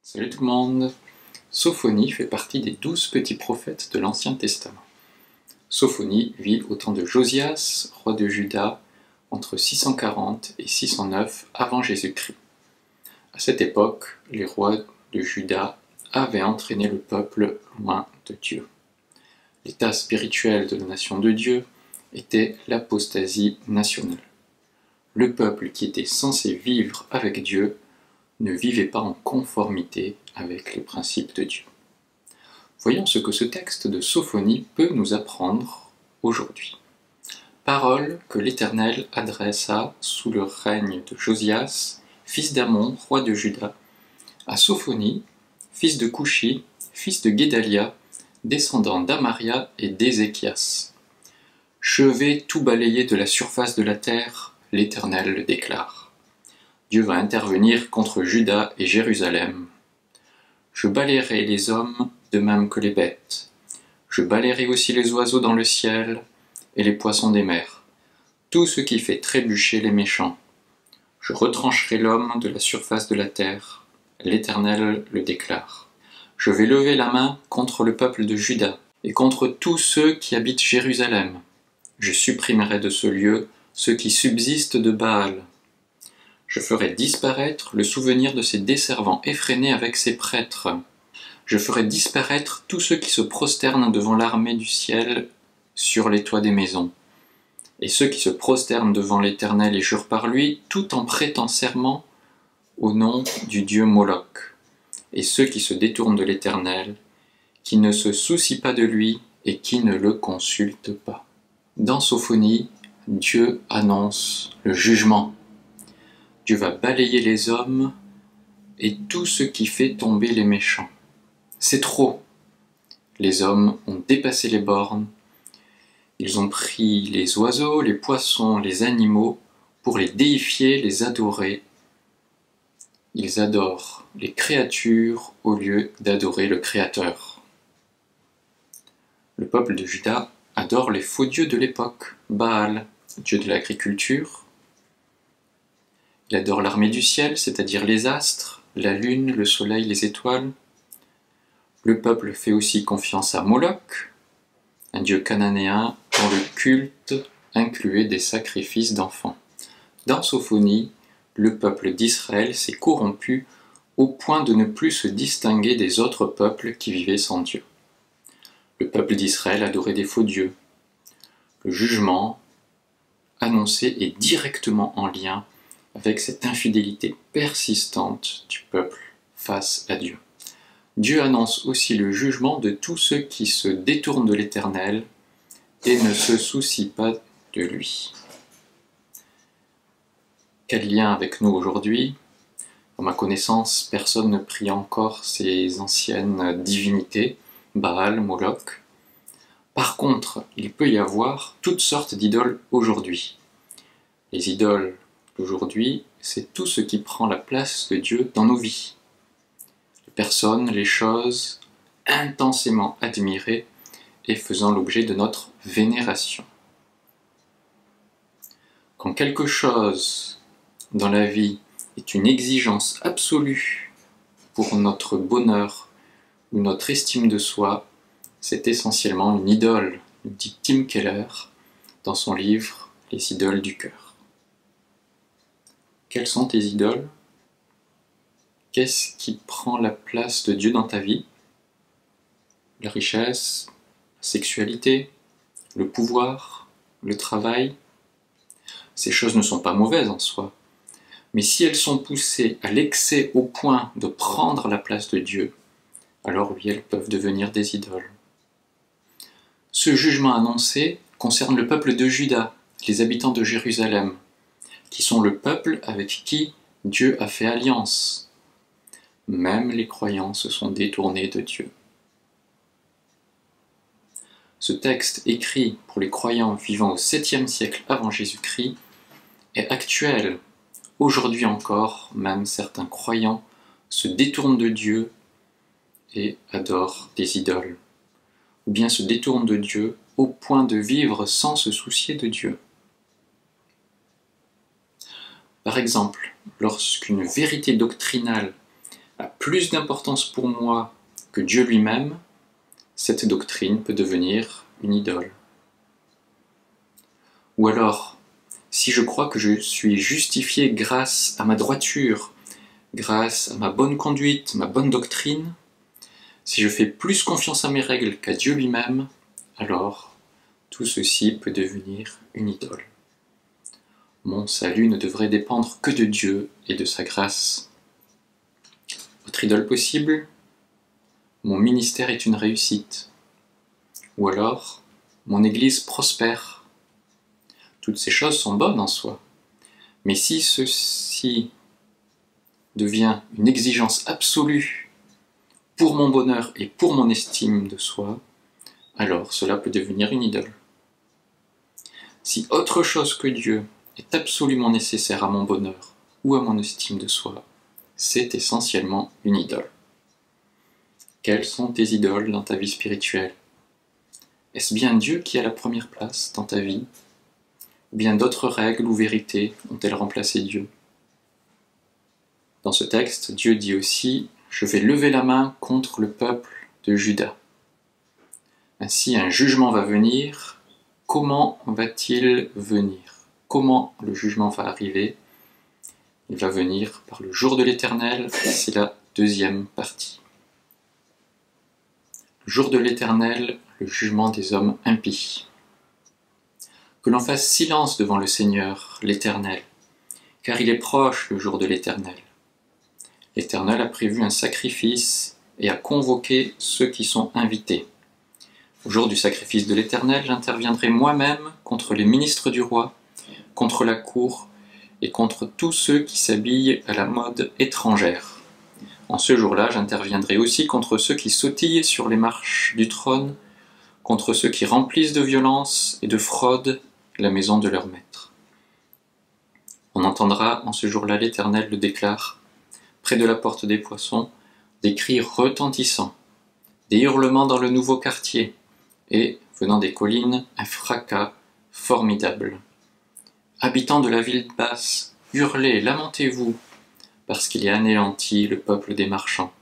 Salut tout le monde! Sophonie fait partie des 12 petits prophètes de l'Ancien Testament. Sophonie vit au temps de Josias, roi de Juda, entre 640 et 609 avant Jésus-Christ. À cette époque, les rois de Juda avaient entraîné le peuple loin de Dieu. L'état spirituel de la nation de Dieu était l'apostasie nationale. Le peuple qui était censé vivre avec Dieu ne vivait pas en conformité avec les principes de Dieu. Voyons ce que ce texte de Sophonie peut nous apprendre aujourd'hui. Parole que l'Éternel adressa sous le règne de Josias, fils d'Amon, roi de Juda, à Sophonie, fils de Coushi, fils de Guédalia, descendant d'Amaria et d'Ézéchias. « Je vais tout balayer de la surface de la terre, l'Éternel le déclare. Dieu va intervenir contre Juda et Jérusalem. Je balayerai les hommes de même que les bêtes. Je balayerai aussi les oiseaux dans le ciel et les poissons des mers, tout ce qui fait trébucher les méchants. Je retrancherai l'homme de la surface de la terre. L'Éternel le déclare. Je vais lever la main contre le peuple de Juda et contre tous ceux qui habitent Jérusalem. Je supprimerai de ce lieu ceux qui subsistent de Baal. Je ferai disparaître le souvenir de ses desservants effrénés avec ses prêtres. Je ferai disparaître tous ceux qui se prosternent devant l'armée du ciel sur les toits des maisons, et ceux qui se prosternent devant l'Éternel et jurent par lui, tout en prêtant serment au nom du dieu Moloch, et ceux qui se détournent de l'Éternel, qui ne se soucient pas de lui et qui ne le consultent pas. Dans Sophonie, Dieu annonce le jugement. Dieu va balayer les hommes et tout ce qui fait tomber les méchants. C'est trop. Les hommes ont dépassé les bornes. Ils ont pris les oiseaux, les poissons, les animaux pour les déifier, les adorer. Ils adorent les créatures au lieu d'adorer le Créateur. Le peuple de Juda adore les faux dieux de l'époque, Baal, dieu de l'agriculture. Il adore l'armée du ciel, c'est-à-dire les astres, la lune, le soleil, les étoiles. Le peuple fait aussi confiance à Moloch, un dieu cananéen dont le culte incluait des sacrifices d'enfants. Dans Sophonie, le peuple d'Israël s'est corrompu au point de ne plus se distinguer des autres peuples qui vivaient sans Dieu. Le peuple d'Israël adorait des faux dieux. Le jugement annoncé est directement en lien avec cette infidélité persistante du peuple face à Dieu. Dieu annonce aussi le jugement de tous ceux qui se détournent de l'Éternel et ne se soucient pas de lui. Quel lien avec nous aujourd'hui? À ma connaissance, personne ne prie encore ces anciennes divinités, Baal, Moloch. Par contre, il peut y avoir toutes sortes d'idoles aujourd'hui. Les idoles d'aujourd'hui, c'est tout ce qui prend la place de Dieu dans nos vies. Les personnes, les choses intensément admirées et faisant l'objet de notre vénération. Quand quelque chose dans la vie est une exigence absolue pour notre bonheur ou notre estime de soi, c'est essentiellement une idole, dit Tim Keller dans son livre « Les idoles du cœur ». Quelles sont tes idoles? Qu'est-ce qui prend la place de Dieu dans ta vie? La richesse, la sexualité, le pouvoir, le travail? Ces choses ne sont pas mauvaises en soi, mais si elles sont poussées à l'excès au point de prendre la place de Dieu, alors oui, elles peuvent devenir des idoles. Ce jugement annoncé concerne le peuple de Juda, les habitants de Jérusalem, qui sont le peuple avec qui Dieu a fait alliance. Même les croyants se sont détournés de Dieu. Ce texte écrit pour les croyants vivant au 7e siècle avant Jésus-Christ est actuel. Aujourd'hui encore, même certains croyants se détournent de Dieu et adorent des idoles, ou bien se détournent de Dieu au point de vivre sans se soucier de Dieu. Par exemple, lorsqu'une vérité doctrinale a plus d'importance pour moi que Dieu lui-même, cette doctrine peut devenir une idole. Ou alors, si je crois que je suis justifié grâce à ma droiture, grâce à ma bonne conduite, ma bonne doctrine, si je fais plus confiance à mes règles qu'à Dieu lui-même, alors tout ceci peut devenir une idole. Mon salut ne devrait dépendre que de Dieu et de sa grâce. Autre idole possible, mon ministère est une réussite. Ou alors, mon Église prospère. Toutes ces choses sont bonnes en soi. Mais si ceci devient une exigence absolue pour mon bonheur et pour mon estime de soi, alors cela peut devenir une idole. Si autre chose que Dieu est absolument nécessaire à mon bonheur ou à mon estime de soi, c'est essentiellement une idole. Quelles sont tes idoles dans ta vie spirituelle? Est-ce bien Dieu qui a la première place dans ta vie? Ou bien d'autres règles ou vérités ont-elles remplacé Dieu? Dans ce texte, Dieu dit aussi « Je vais lever la main contre le peuple de Juda ». Ainsi, un jugement va venir. Comment va-t-il venir? Comment le jugement va arriver? Il va venir par le jour de l'Éternel, c'est la deuxième partie. Le jour de l'Éternel, le jugement des hommes impies. Que l'on fasse silence devant le Seigneur, l'Éternel, car il est proche le jour de l'Éternel. L'Éternel a prévu un sacrifice et a convoqué ceux qui sont invités. Au jour du sacrifice de l'Éternel, j'interviendrai moi-même contre les ministres du roi, contre la cour et contre tous ceux qui s'habillent à la mode étrangère. En ce jour-là, j'interviendrai aussi contre ceux qui sautillent sur les marches du trône, contre ceux qui remplissent de violence et de fraude la maison de leur maître. On entendra en ce jour-là, l'Éternel le déclare, près de la porte des poissons, des cris retentissants, des hurlements dans le nouveau quartier, et, venant des collines, un fracas formidable. Habitants de la ville basse, hurlez, lamentez-vous, parce qu'il y a anéanti le peuple des marchands.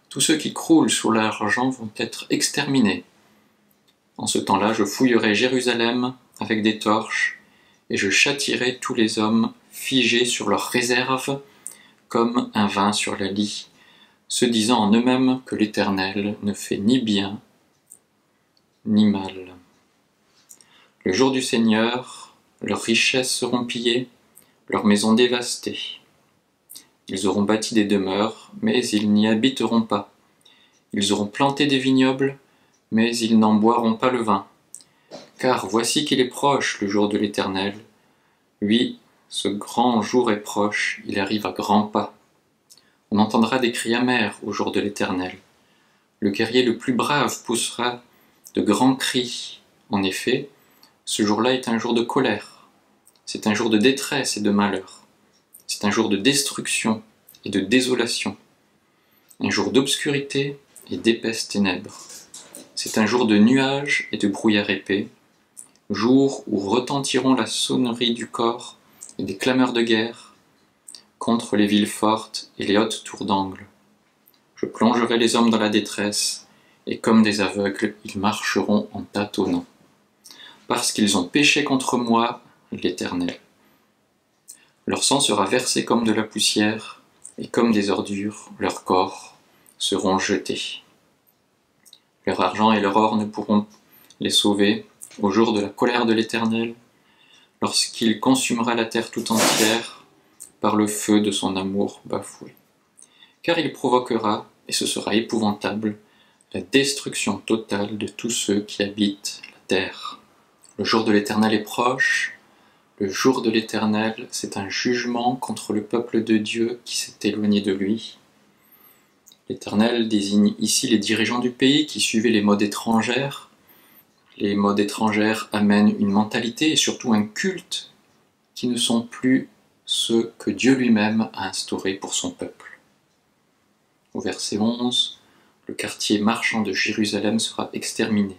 Tous ceux qui croulent sous l'argent vont être exterminés. En ce temps-là, je fouillerai Jérusalem avec des torches, et je châtierai tous les hommes figés sur leurs réserves, comme un vin sur la lie, se disant en eux-mêmes que l'Éternel ne fait ni bien ni mal. Le jour du Seigneur, leurs richesses seront pillées, leurs maisons dévastées. Ils auront bâti des demeures, mais ils n'y habiteront pas. Ils auront planté des vignobles, mais ils n'en boiront pas le vin. Car voici qu'il est proche le jour de l'Éternel. Oui, ce grand jour est proche, il arrive à grands pas. On entendra des cris amers au jour de l'Éternel. Le guerrier le plus brave poussera de grands cris. En effet, ce jour-là est un jour de colère. C'est un jour de détresse et de malheur. C'est un jour de destruction et de désolation. Un jour d'obscurité et d'épaisses ténèbres. C'est un jour de nuages et de brouillard épais. Jour où retentiront la sonnerie du corps et des clameurs de guerre contre les villes fortes et les hautes tours d'angle. Je plongerai les hommes dans la détresse, et comme des aveugles, ils marcheront en tâtonnant, parce qu'ils ont péché contre moi, l'Éternel. Leur sang sera versé comme de la poussière, et comme des ordures, leurs corps seront jetés. Leur argent et leur or ne pourront les sauver au jour de la colère de l'Éternel, lorsqu'il consumera la terre tout entière par le feu de son amour bafoué. Car il provoquera, et ce sera épouvantable, la destruction totale de tous ceux qui habitent la terre. Le jour de l'Éternel est proche. Le jour de l'Éternel, c'est un jugement contre le peuple de Dieu qui s'est éloigné de lui. L'Éternel désigne ici les dirigeants du pays qui suivaient les modes étrangères. Les modes étrangères amènent une mentalité et surtout un culte qui ne sont plus ceux que Dieu lui-même a instaurés pour son peuple. Au verset 11, le quartier marchand de Jérusalem sera exterminé.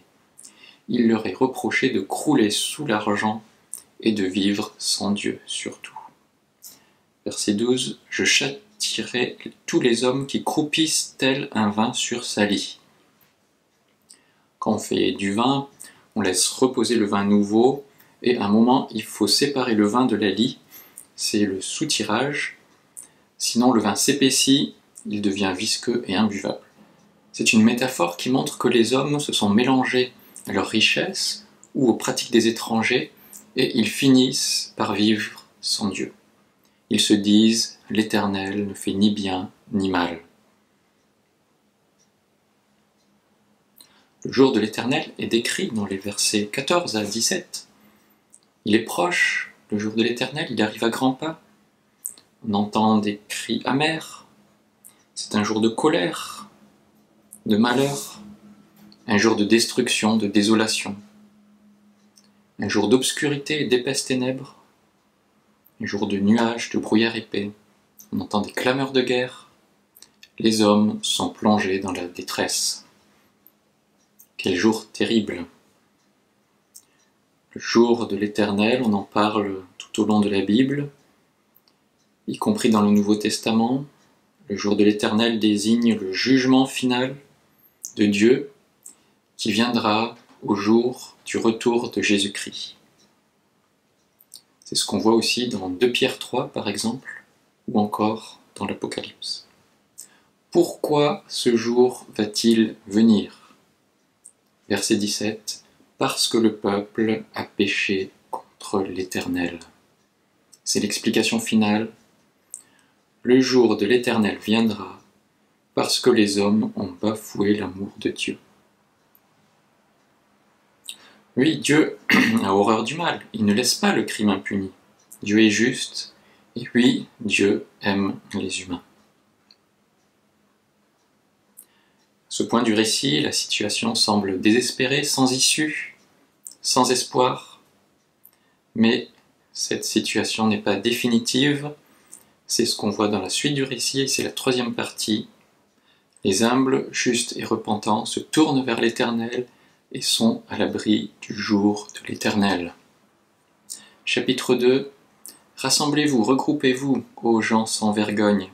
Il leur est reproché de crouler sous l'argent et de vivre sans Dieu surtout. Verset 12, je châtierai j'avertirai tous les hommes qui croupissent tel un vin sur sa lie. Quand on fait du vin, on laisse reposer le vin nouveau, et à un moment, il faut séparer le vin de la lie, c'est le soutirage, sinon le vin s'épaissit, il devient visqueux et imbuvable. C'est une métaphore qui montre que les hommes se sont mélangés à leurs richesses ou aux pratiques des étrangers, et ils finissent par vivre sans Dieu. Ils se disent « l'Éternel ne fait ni bien ni mal ». Le jour de l'Éternel est décrit dans les versets 14 à 17. Il est proche, le jour de l'Éternel, il arrive à grands pas. On entend des cris amers. C'est un jour de colère, de malheur, un jour de destruction, de désolation, un jour d'obscurité et d'épaisses ténèbres, un jour de nuages, de brouillard épais. On entend des clameurs de guerre. Les hommes sont plongés dans la détresse. Quel jour terrible! Le jour de l'Éternel, on en parle tout au long de la Bible, y compris dans le Nouveau Testament. Le jour de l'Éternel désigne le jugement final de Dieu qui viendra au jour du retour de Jésus-Christ. C'est ce qu'on voit aussi dans 2 Pierre 3 par exemple, ou encore dans l'Apocalypse. Pourquoi ce jour va-t-il venir? Verset 17. Parce que le peuple a péché contre l'Éternel. C'est l'explication finale. Le jour de l'Éternel viendra parce que les hommes ont bafoué l'amour de Dieu. Oui, Dieu a horreur du mal, il ne laisse pas le crime impuni. Dieu est juste, et oui, Dieu aime les humains. À ce point du récit, la situation semble désespérée, sans issue, sans espoir. Mais cette situation n'est pas définitive, c'est ce qu'on voit dans la suite du récit, et c'est la 3e partie. Les humbles, justes et repentants se tournent vers l'Éternel et sont à l'abri du jour de l'Éternel. Chapitre 2. Rassemblez-vous, regroupez-vous, ô gens sans vergogne,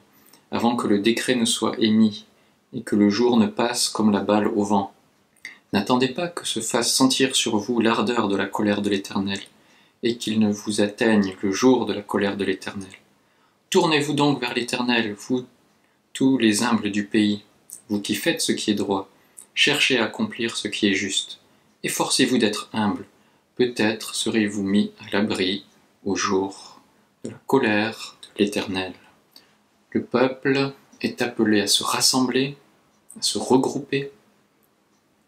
avant que le décret ne soit émis, et que le jour ne passe comme la balle au vent. N'attendez pas que se fasse sentir sur vous l'ardeur de la colère de l'Éternel, et qu'il ne vous atteigne le jour de la colère de l'Éternel. Tournez-vous donc vers l'Éternel, vous, tous les humbles du pays, vous qui faites ce qui est droit, cherchez à accomplir ce qui est juste. Efforcez-vous d'être humble, peut-être serez-vous mis à l'abri au jour de la colère de l'Éternel. Le peuple est appelé à se rassembler, à se regrouper.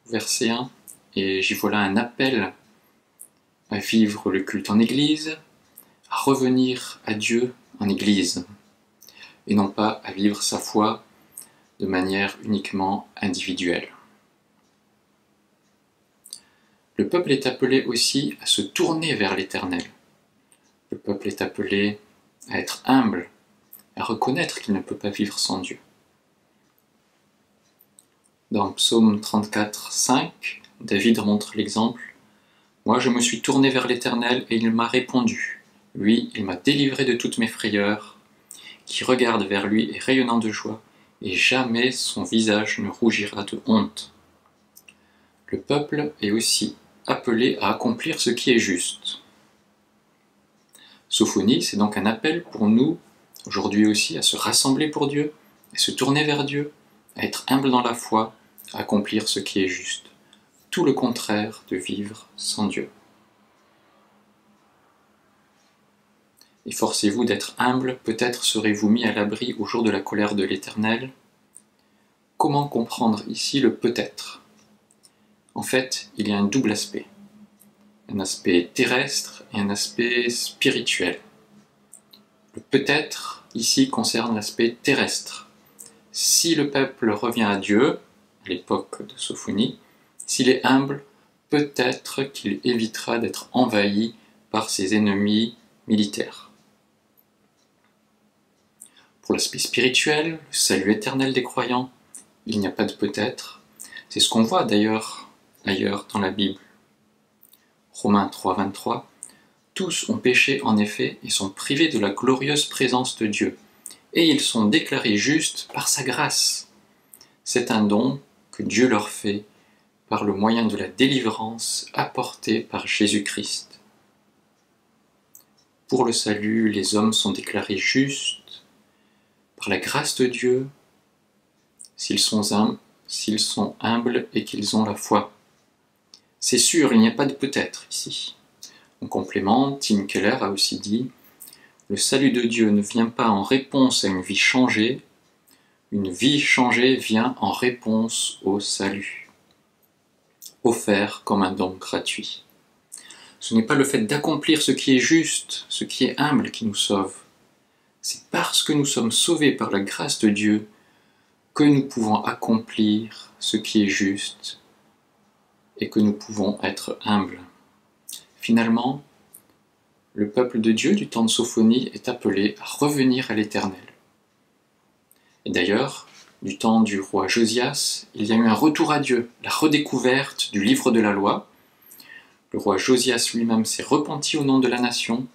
Verset 1, et j'y vois là un appel à vivre le culte en Église, à revenir à Dieu en Église, et non pas à vivre sa foi de manière uniquement individuelle. Le peuple est appelé aussi à se tourner vers l'Éternel. Le peuple est appelé à être humble, à reconnaître qu'il ne peut pas vivre sans Dieu. Dans Psaume 34, 5, David montre l'exemple. « Moi je me suis tourné vers l'Éternel et il m'a répondu. Oui, il m'a délivré de toutes mes frayeurs. Qui regarde vers lui est rayonnant de joie, et jamais son visage ne rougira de honte. » Le peuple est aussi appelé à accomplir ce qui est juste. Sophonie, c'est donc un appel pour nous, aujourd'hui aussi, à se rassembler pour Dieu, à se tourner vers Dieu, à être humble dans la foi, à accomplir ce qui est juste. Tout le contraire de vivre sans Dieu. Efforcez-vous d'être humble, peut-être serez-vous mis à l'abri au jour de la colère de l'Éternel. Comment comprendre ici le peut-être? En fait, il y a un double aspect. Un aspect terrestre et un aspect spirituel. Le peut-être, ici, concerne l'aspect terrestre. Si le peuple revient à Dieu, à l'époque de Sophonie, s'il est humble, peut-être qu'il évitera d'être envahi par ses ennemis militaires. Pour l'aspect spirituel, le salut éternel des croyants, il n'y a pas de peut-être. C'est ce qu'on voit d'ailleurs ailleurs dans la Bible. Romains 3, 23. Tous ont péché en effet et sont privés de la glorieuse présence de Dieu, et ils sont déclarés justes par sa grâce. C'est un don que Dieu leur fait par le moyen de la délivrance apportée par Jésus-Christ. Pour le salut, les hommes sont déclarés justes par la grâce de Dieu s'ils sont humbles et qu'ils ont la foi. C'est sûr, il n'y a pas de peut-être ici. En complément, Tim Keller a aussi dit « Le salut de Dieu ne vient pas en réponse à une vie changée vient en réponse au salut, offert comme un don gratuit. » Ce n'est pas le fait d'accomplir ce qui est juste, ce qui est humble qui nous sauve. C'est parce que nous sommes sauvés par la grâce de Dieu que nous pouvons accomplir ce qui est juste et que nous pouvons être humbles. Finalement, le peuple de Dieu du temps de Sophonie est appelé à revenir à l'Éternel. Et d'ailleurs, du temps du roi Josias, il y a eu un retour à Dieu, la redécouverte du livre de la loi. Le roi Josias lui-même s'est repenti au nom de la nation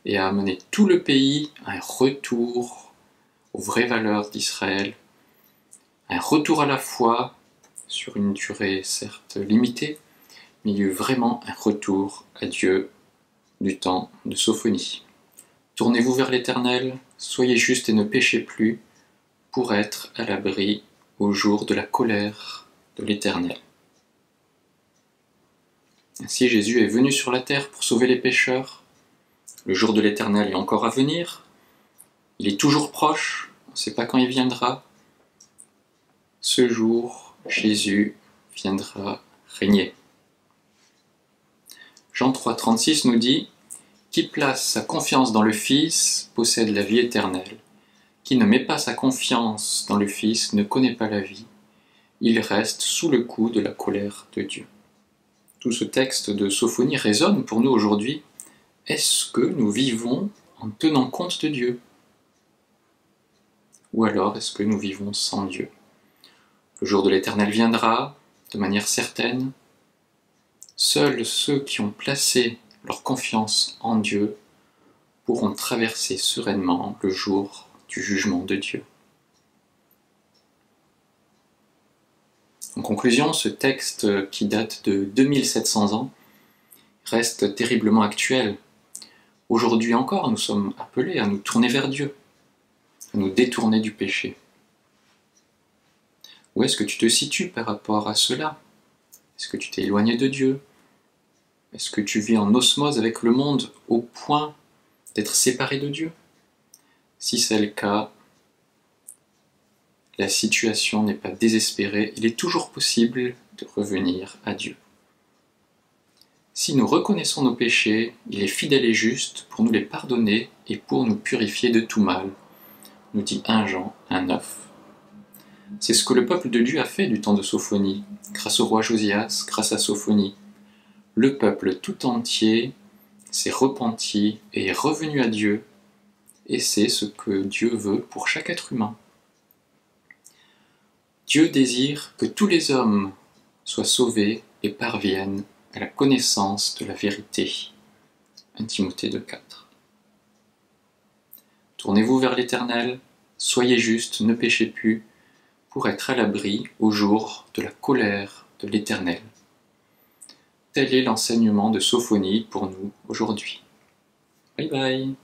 et a amené tout le pays à un retour aux vraies valeurs d'Israël, un retour à la foi sur une durée certes limitée, mais il y a eu vraiment un retour à Dieu du temps de Sophonie. Tournez-vous vers l'Éternel, soyez justes et ne péchez plus, pour être à l'abri au jour de la colère de l'Éternel. Ainsi Jésus est venu sur la terre pour sauver les pécheurs. Le jour de l'Éternel est encore à venir. Il est toujours proche, on ne sait pas quand il viendra. Ce jour, Jésus viendra régner. Jean 3,36 nous dit « Qui place sa confiance dans le Fils possède la vie éternelle. Qui ne met pas sa confiance dans le Fils ne connaît pas la vie. Il reste sous le coup de la colère de Dieu. » Tout ce texte de Sophonie résonne pour nous aujourd'hui. Est-ce que nous vivons en tenant compte de Dieu? Ou alors est-ce que nous vivons sans Dieu? Le jour de l'Éternel viendra, de manière certaine. Seuls ceux qui ont placé leur confiance en Dieu pourront traverser sereinement le jour du jugement de Dieu. En conclusion, ce texte qui date de 2700 ans reste terriblement actuel. Aujourd'hui encore, nous sommes appelés à nous tourner vers Dieu, à nous détourner du péché. Où est-ce que tu te situes par rapport à cela? Est-ce que tu t'es éloigné de Dieu? Est-ce que tu vis en osmose avec le monde au point d'être séparé de Dieu? Si c'est le cas, la situation n'est pas désespérée, il est toujours possible de revenir à Dieu. Si nous reconnaissons nos péchés, il est fidèle et juste pour nous les pardonner et pour nous purifier de tout mal, nous dit 1 Jean 1,9. C'est ce que le peuple de Dieu a fait du temps de Sophonie, grâce au roi Josias, grâce à Sophonie. Le peuple tout entier s'est repenti et est revenu à Dieu, et c'est ce que Dieu veut pour chaque être humain. Dieu désire que tous les hommes soient sauvés et parviennent à la connaissance de la vérité. 1 Timothée 2,4. Tournez-vous vers l'Éternel, soyez justes, ne péchez plus, pour être à l'abri au jour de la colère de l'Éternel. Tel est l'enseignement de Sophonie pour nous aujourd'hui. Bye bye.